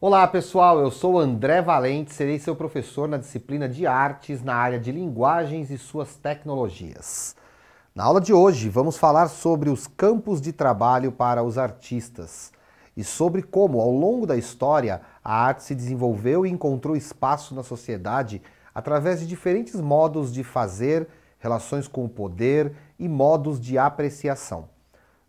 Olá pessoal, eu sou André Valente, serei seu professor na disciplina de artes na área de linguagens e suas tecnologias. Na aula de hoje vamos falar sobre os campos de trabalho para os artistas e sobre como, ao longo da história, a arte se desenvolveu e encontrou espaço na sociedade através de diferentes modos de fazer, relações com o poder e modos de apreciação.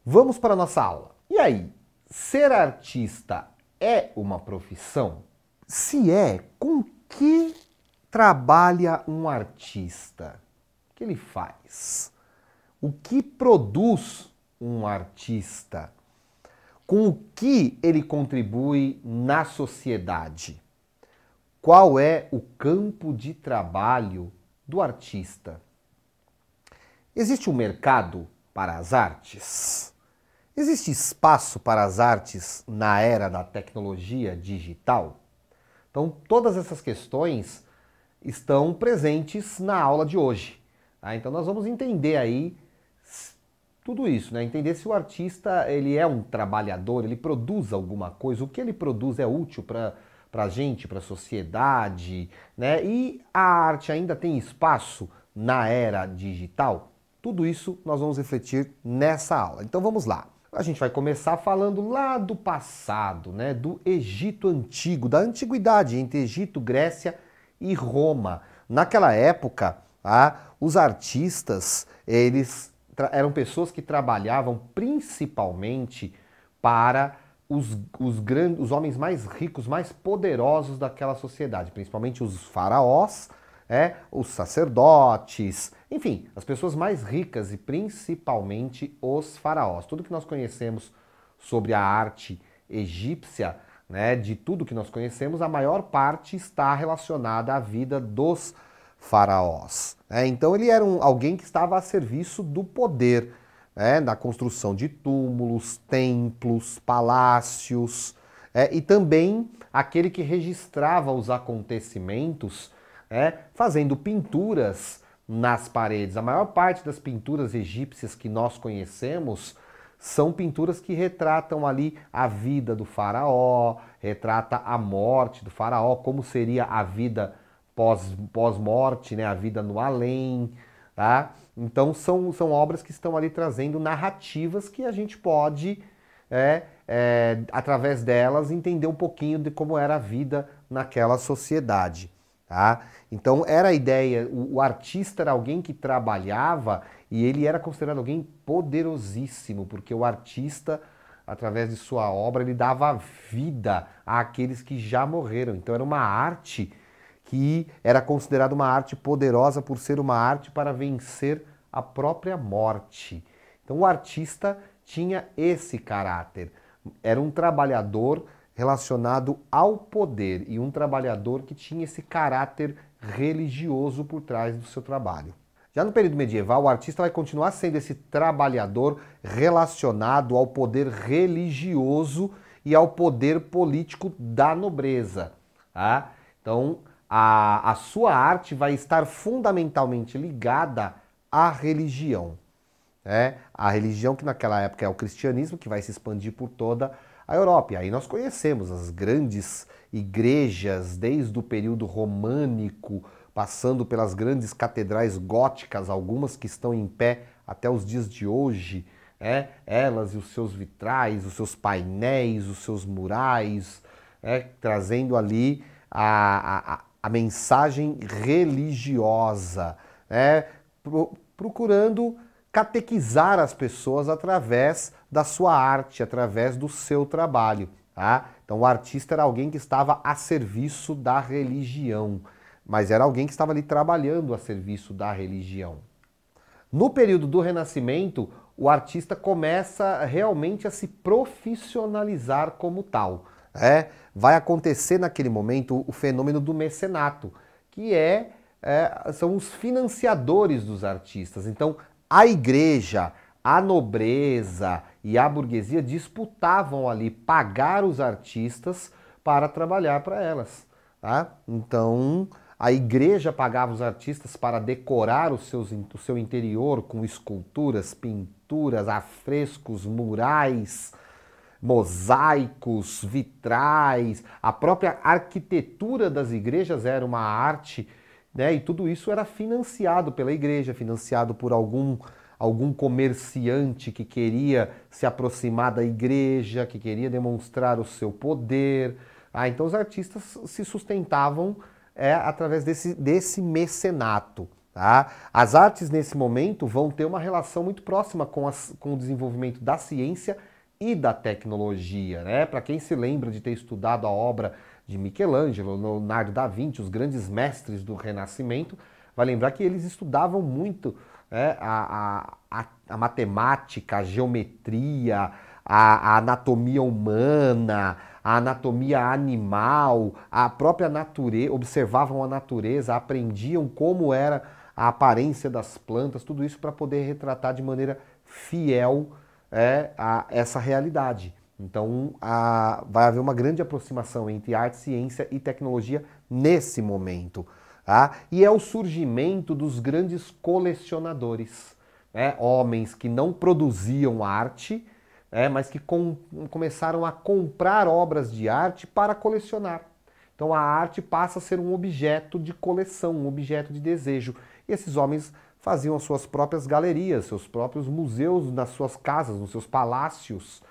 Vamos para a nossa aula. E aí, ser artista é uma profissão? Se é, com que trabalha um artista? O que ele faz? O que produz um artista? Com o que ele contribui na sociedade? Qual é o campo de trabalho do artista? Existe um mercado para as artes? Existe espaço para as artes na era da tecnologia digital? Então, todas essas questões estão presentes na aula de hoje. Tá? Então, nós vamos entender aí tudo isso, né? Entender se o artista ele é um trabalhador, ele produz alguma coisa, o que ele produz é útil para a gente, para a sociedade, né? E a arte ainda tem espaço na era digital? Tudo isso nós vamos refletir nessa aula. Então, vamos lá. A gente vai começar falando lá do passado, né, do Egito Antigo, da antiguidade, entre Egito, Grécia e Roma. Naquela época, os artistas, eles eram pessoas que trabalhavam principalmente para os homens mais ricos, mais poderosos daquela sociedade, principalmente os faraós, os sacerdotes, enfim, as pessoas mais ricas e principalmente os faraós. Tudo que nós conhecemos sobre a arte egípcia, né, de tudo que nós conhecemos, a maior parte está relacionada à vida dos faraós. Então ele era alguém que estava a serviço do poder, na construção de túmulos, templos, palácios, e também aquele que registrava os acontecimentos, fazendo pinturas nas paredes. A maior parte das pinturas egípcias que nós conhecemos são pinturas que retratam ali a vida do faraó, retrata a morte do faraó, como seria a vida pós-morte, né? A vida no além. Tá? Então são obras que estão ali trazendo narrativas que a gente pode, através delas, entender um pouquinho de como era a vida naquela sociedade. Tá? Então era a ideia, o artista era alguém que trabalhava e ele era considerado alguém poderosíssimo, porque o artista, através de sua obra, ele dava vida àqueles que já morreram. Então era uma arte que era considerada uma arte poderosa por ser uma arte para vencer a própria morte. Então o artista tinha esse caráter, era um trabalhador relacionado ao poder e um trabalhador que tinha esse caráter religioso por trás do seu trabalho. Já no período medieval, o artista vai continuar sendo esse trabalhador relacionado ao poder religioso e ao poder político da nobreza. Tá? Então, a sua arte vai estar fundamentalmente ligada à religião. A religião que naquela época é o cristianismo, que vai se expandir por toda a Europa. E aí nós conhecemos as grandes igrejas, desde o período românico, passando pelas grandes catedrais góticas, algumas que estão em pé até os dias de hoje, elas e os seus vitrais, os seus painéis, os seus murais, trazendo ali a mensagem religiosa, procurando catequizar as pessoas através da sua arte, através do seu trabalho. Tá? Então o artista era alguém que estava a serviço da religião, mas era alguém que estava ali trabalhando a serviço da religião. No período do Renascimento, o artista começa realmente a se profissionalizar como tal. Vai acontecer naquele momento o fenômeno do mecenato, que são os financiadores dos artistas. Então, a igreja, a nobreza e a burguesia disputavam ali pagar os artistas para trabalhar para elas. Tá? Então, a igreja pagava os artistas para decorar o seu interior com esculturas, pinturas, afrescos, murais, mosaicos, vitrais, a própria arquitetura das igrejas era uma arte, né? E tudo isso era financiado pela igreja, financiado por algum comerciante que queria se aproximar da igreja, que queria demonstrar o seu poder. Então os artistas se sustentavam através desse mecenato. Tá? As artes nesse momento vão ter uma relação muito próxima com o desenvolvimento da ciência e da tecnologia, né? Para quem se lembra de ter estudado a obra de Michelangelo, Leonardo da Vinci, os grandes mestres do Renascimento, vai lembrar que eles estudavam muito, né, a matemática, a geometria, a anatomia humana, a anatomia animal, a própria natureza, observavam a natureza, aprendiam como era a aparência das plantas, tudo isso para poder retratar de maneira fiel a essa realidade. Então vai haver uma grande aproximação entre arte, ciência e tecnologia nesse momento. Tá? E é o surgimento dos grandes colecionadores, né? Homens que não produziam arte, mas que começaram a comprar obras de arte para colecionar. Então a arte passa a ser um objeto de coleção, um objeto de desejo. E esses homens faziam as suas próprias galerias, seus próprios museus nas suas casas, nos seus palácios,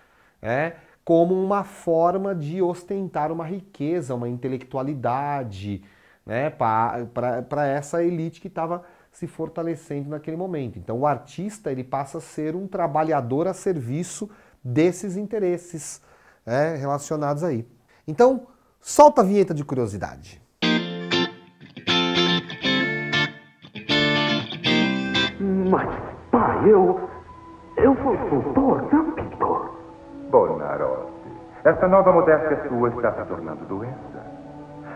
como uma forma de ostentar uma riqueza, uma intelectualidade, né, para essa elite que estava se fortalecendo naquele momento. Então o artista ele passa a ser um trabalhador a serviço desses interesses relacionados aí. Então, solta a vinheta de curiosidade. Mas, pai, eu sou scultor, não pintor. Bonarotti, essa nova modéstia sua está se tornando doença.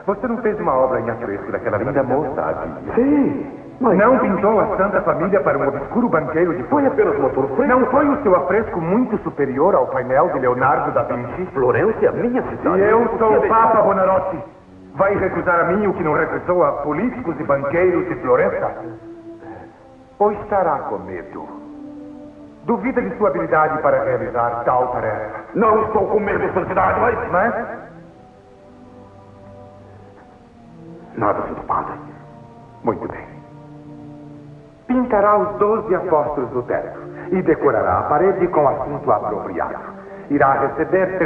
Você não fez uma obra em afresco daquela linda moça, Adia? Sim, mas... Não pintou a Santa Família para um obscuro banqueiro de... Foi apenas uma surpresa. Não foi o seu afresco muito superior ao painel de Leonardo da Vinci? Florença, minha cidade. E eu sou o Papa, Bonarotti. Vai recusar a mim o que não recusou a políticos e banqueiros de Florença? Ou estará com medo? Duvida de sua habilidade para realizar tal tarefa? Não estou com medo, santidade, Mas? Nada, santo padre. Muito bem. Pintará os 12 apóstolos do teto e decorará a parede com assunto apropriado. Irá receber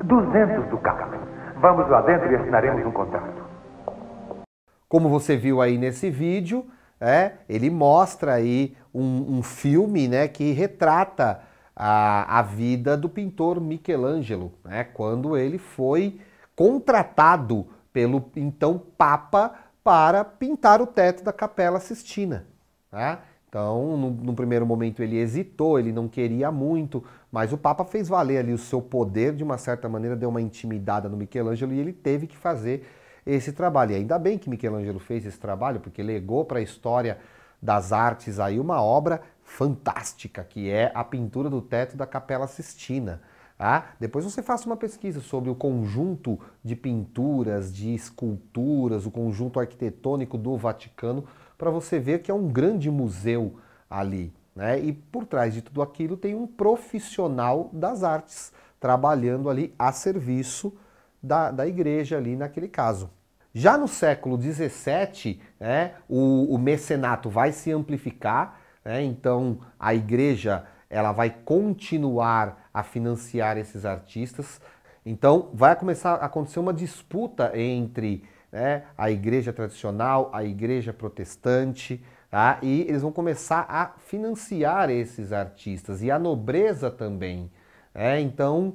200 ducados. Vamos lá dentro e assinaremos um contrato. Como você viu aí nesse vídeo, ele mostra aí um filme, né, que retrata a vida do pintor Michelangelo, né, quando ele foi contratado pelo então Papa para pintar o teto da Capela Sistina. Né? Então, no primeiro momento ele hesitou, ele não queria muito, mas o Papa fez valer ali o seu poder, de uma certa maneira deu uma intimidada no Michelangelo e ele teve que fazer esse trabalho. E ainda bem que Michelangelo fez esse trabalho, porque legou para a história das artes aí uma obra fantástica, que é a pintura do teto da Capela Sistina. Depois você faça uma pesquisa sobre o conjunto de pinturas, de esculturas, o conjunto arquitetônico do Vaticano, para você ver que é um grande museu ali, né? E por trás de tudo aquilo tem um profissional das artes, trabalhando ali a serviço da igreja ali naquele caso. Já no século XVII, o mecenato vai se amplificar, então a igreja ela vai continuar a financiar esses artistas. Então vai começar a acontecer uma disputa entre a igreja tradicional, a igreja protestante, tá? E eles vão começar a financiar esses artistas e a nobreza também. Então,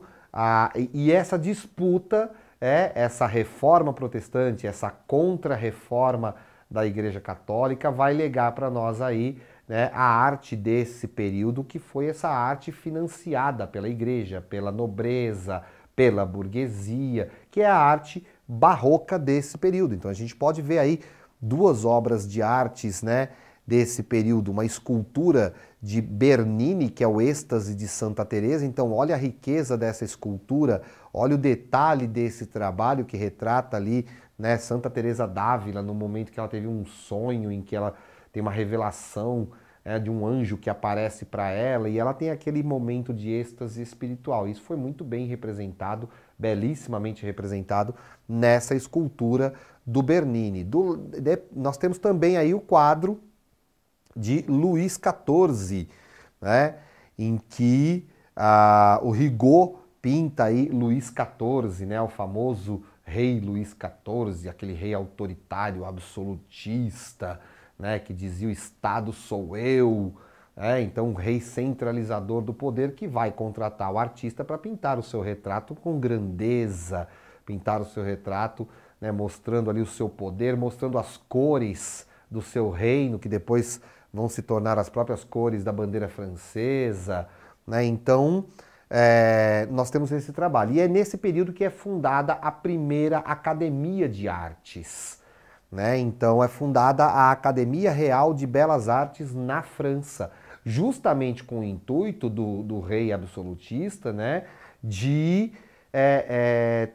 e essa disputa, essa reforma protestante, essa contra-reforma da igreja católica vai legar para nós aí a arte desse período, que foi essa arte financiada pela igreja, pela nobreza, pela burguesia, que é a arte barroca desse período. Então a gente pode ver aí duas obras de artes desse período, uma escultura de Bernini, que é o Êxtase de Santa Teresa. Então olha a riqueza dessa escultura, olha o detalhe desse trabalho que retrata ali Santa Teresa d'Ávila, no momento que ela teve um sonho, em que ela tem uma revelação de um anjo que aparece para ela e ela tem aquele momento de êxtase espiritual. Isso foi muito bem representado, belíssimamente representado nessa escultura do Bernini. Nós temos também aí o quadro de Luís XIV, né, em que o Rigaud pinta aí Luís XIV, né, o famoso rei Luís XIV, aquele rei autoritário, absolutista, né, que dizia o Estado sou eu, então um rei centralizador do poder que vai contratar o artista para pintar o seu retrato com grandeza, pintar o seu retrato, né, mostrando ali o seu poder, mostrando as cores do seu reino, que depois vão se tornar as próprias cores da bandeira francesa, né? Então, nós temos esse trabalho. E é nesse período que é fundada a primeira Academia de Artes, né? Então, é fundada a Academia Real de Belas Artes na França, justamente com o intuito do rei absolutista, né, de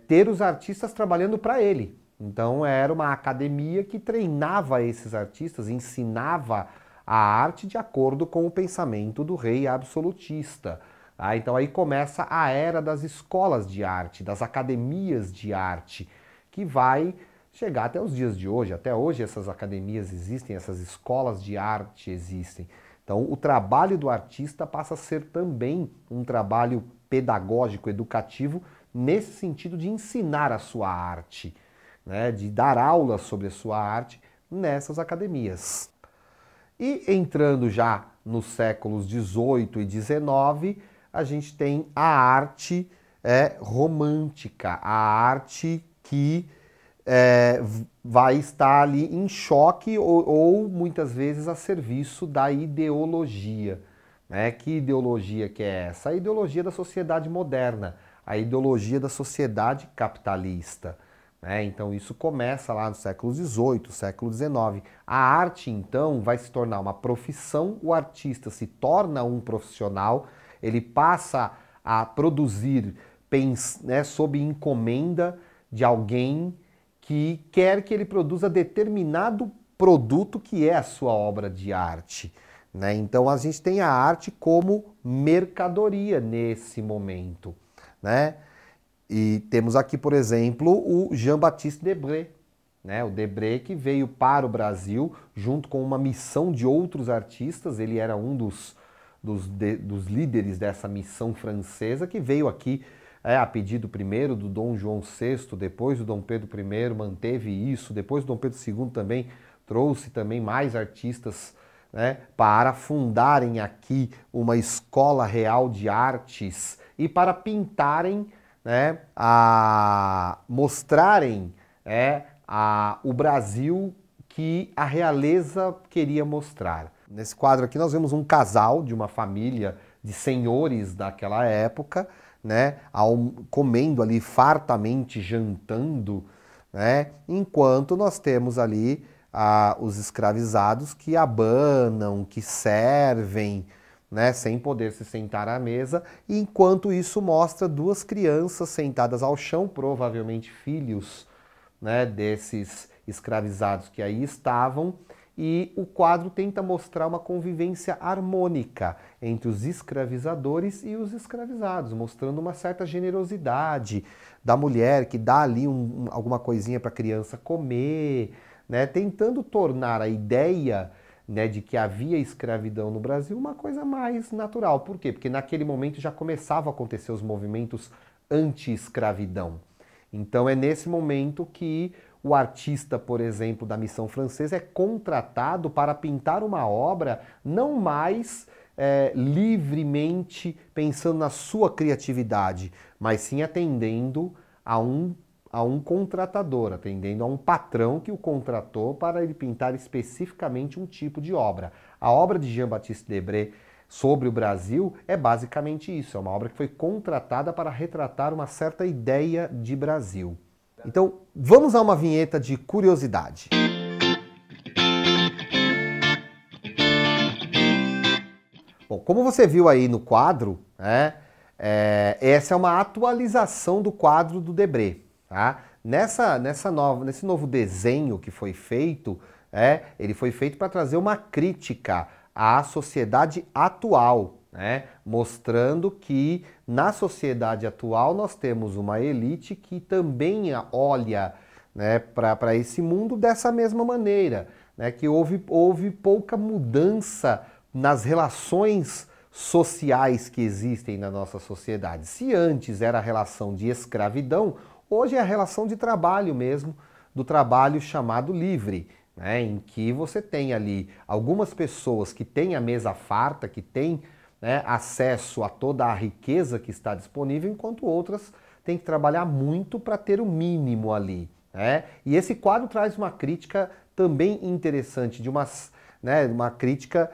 ter os artistas trabalhando para ele. Então, era uma academia que treinava esses artistas, ensinava a arte de acordo com o pensamento do rei absolutista. Então aí começa a era das escolas de arte, das academias de arte, que vai chegar até os dias de hoje. Até hoje essas academias existem, essas escolas de arte existem. Então o trabalho do artista passa a ser também um trabalho pedagógico, educativo, nesse sentido de ensinar a sua arte, né, de dar aulas sobre a sua arte nessas academias. E entrando já nos séculos XVIII e XIX, a gente tem a arte romântica, a arte que vai estar ali em choque ou muitas vezes a serviço da ideologia. Né? Que ideologia que é essa? A ideologia da sociedade moderna, a ideologia da sociedade capitalista. Então isso começa lá no século XVIII, século XIX. A arte então vai se tornar uma profissão, o artista se torna um profissional, ele passa a produzir sob encomenda de alguém que quer que ele produza determinado produto que é a sua obra de arte. Então a gente tem a arte como mercadoria nesse momento, né? E temos aqui, por exemplo, o Jean-Baptiste Debré, né? O Debré que veio para o Brasil junto com uma missão de outros artistas. Ele era um dos líderes dessa missão francesa que veio aqui a pedido primeiro do Dom João VI, depois do Dom Pedro I, manteve isso, depois do Dom Pedro II também trouxe também mais artistas, né, para fundarem aqui uma escola real de artes e para pintarem, né, mostrarem o Brasil que a realeza queria mostrar. Nesse quadro aqui nós vemos um casal de uma família de senhores daquela época, né, comendo ali fartamente, jantando, né, enquanto nós temos ali os escravizados que abanam, que servem, né, sem poder se sentar à mesa, e enquanto isso mostra duas crianças sentadas ao chão, provavelmente filhos, né, desses escravizados que aí estavam, e o quadro tenta mostrar uma convivência harmônica entre os escravizadores e os escravizados, mostrando uma certa generosidade da mulher que dá ali alguma coisinha para a criança comer, né, tentando tornar a ideia, né, de que havia escravidão no Brasil uma coisa mais natural. Por quê? Porque naquele momento já começavam a acontecer os movimentos anti-escravidão. Então é nesse momento que o artista, por exemplo, da missão francesa é contratado para pintar uma obra não mais livremente pensando na sua criatividade, mas sim atendendo a um contratador, atendendo a um patrão que o contratou para ele pintar especificamente um tipo de obra. A obra de Jean-Baptiste Debré sobre o Brasil é basicamente isso, é uma obra que foi contratada para retratar uma certa ideia de Brasil. Então, vamos a uma vinheta de curiosidade. Bom, como você viu aí no quadro, né, essa é uma atualização do quadro do Debré. Tá? Nesse novo desenho que foi feito, ele foi feito para trazer uma crítica à sociedade atual, né? Mostrando que na sociedade atual nós temos uma elite que também olha, né, para esse mundo dessa mesma maneira, né? Que houve pouca mudança nas relações sociais que existem na nossa sociedade. Se antes era a relação de escravidão, hoje é a relação de trabalho mesmo, do trabalho chamado livre, né, em que você tem ali algumas pessoas que têm a mesa farta, que têm, né, acesso a toda a riqueza que está disponível, enquanto outras têm que trabalhar muito para ter o mínimo ali, né? E esse quadro traz uma crítica também interessante, uma crítica,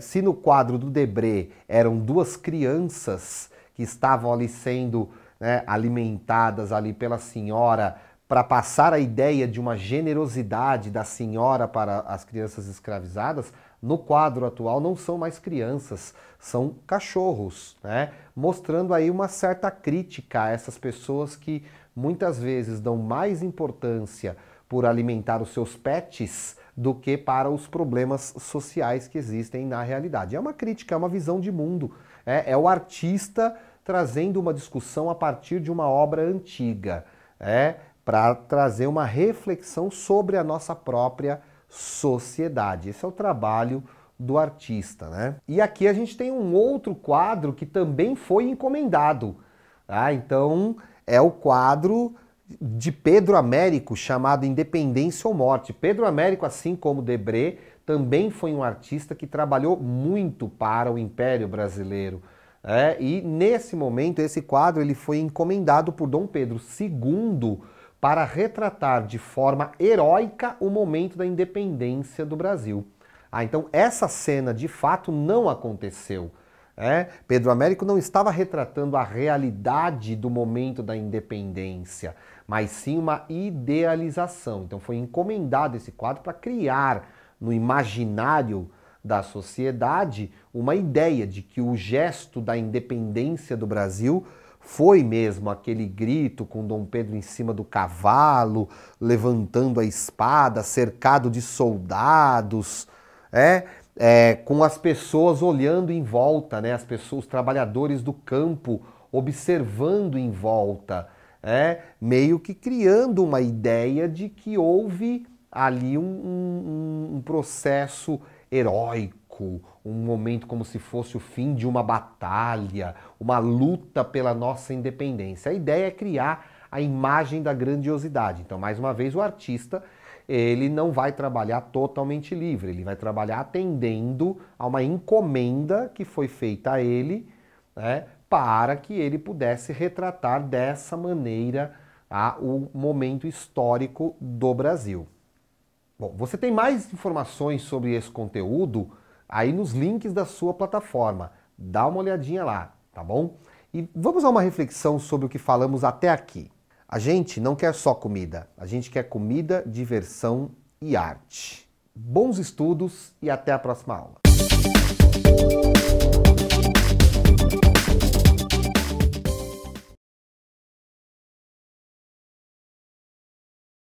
se no quadro do Debré eram duas crianças que estavam ali sendo, né, alimentadas ali pela senhora, para passar a ideia de uma generosidade da senhora para as crianças escravizadas, no quadro atual não são mais crianças, são cachorros, né? Mostrando aí uma certa crítica a essas pessoas que muitas vezes dão mais importância por alimentar os seus pets do que para os problemas sociais que existem na realidade. É uma crítica, é uma visão de mundo, é o artista trazendo uma discussão a partir de uma obra antiga, para trazer uma reflexão sobre a nossa própria sociedade. Esse é o trabalho do artista, né? E aqui a gente tem um outro quadro que também foi encomendado, tá? Então é o quadro de Pedro Américo, chamado Independência ou Morte. Pedro Américo, assim como Debré, também foi um artista que trabalhou muito para o Império Brasileiro. E nesse momento, esse quadro ele foi encomendado por Dom Pedro II para retratar de forma heróica o momento da independência do Brasil. Então essa cena de fato não aconteceu. Pedro Américo não estava retratando a realidade do momento da independência, mas sim uma idealização. Então foi encomendado esse quadro para criar no imaginário da sociedade uma ideia de que o gesto da independência do Brasil foi mesmo aquele grito com Dom Pedro em cima do cavalo, levantando a espada, cercado de soldados, com as pessoas olhando em volta, né? As pessoas, os trabalhadores do campo observando em volta, meio que criando uma ideia de que houve ali um processo heróico, um momento como se fosse o fim de uma batalha, uma luta pela nossa independência. A ideia é criar a imagem da grandiosidade. Então, mais uma vez, o artista ele não vai trabalhar totalmente livre, ele vai trabalhar atendendo a uma encomenda que foi feita a ele, né, para que ele pudesse retratar dessa maneira o momento histórico do Brasil. Bom, você tem mais informações sobre esse conteúdo aí nos links da sua plataforma. Dá uma olhadinha lá, tá bom? E vamos a uma reflexão sobre o que falamos até aqui. A gente não quer só comida, a gente quer comida, diversão e arte. Bons estudos e até a próxima aula.